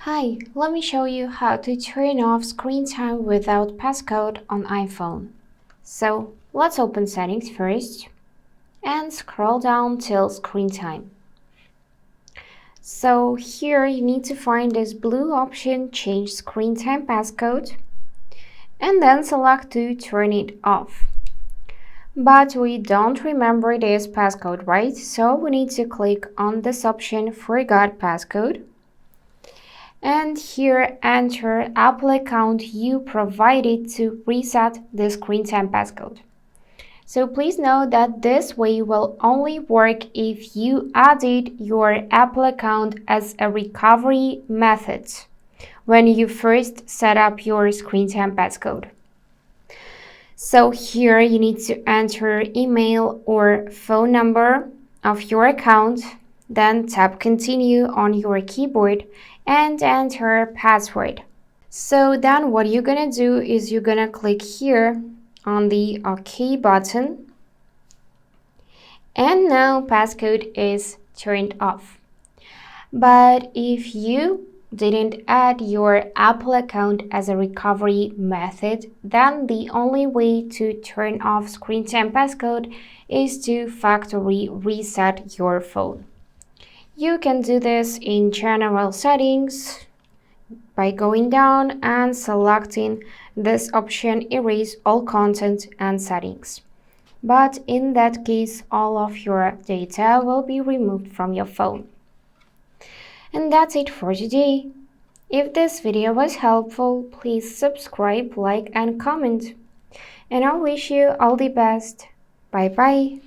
Hi, let me show you how to turn off screen time without passcode on iPhone. So let's open settings first and scroll down till screen time. So here you need to find this blue option, change screen time passcode, and then select to turn it off. But we don't remember this passcode, right? So we need to click on this option, forgot passcode. And here enter Apple account you provided to reset the screen time passcode. So please note that this way will only work if you added your Apple account as a recovery method when you first set up your screen time passcode. So here you need to enter email or phone number of your account, then tap continue on your keyboard and enter password. So then what you're gonna do is you're gonna click here on the OK button, and now passcode is turned off. But if you didn't add your Apple account as a recovery method, then the only way to turn off screen time passcode is to factory reset your phone. You can do this in general settings by going down and selecting this option, erase all content and settings. But in that case, all of your data will be removed from your phone. And that's it for today. If this video was helpful, please subscribe, like, and comment. And I wish you all the best. Bye bye.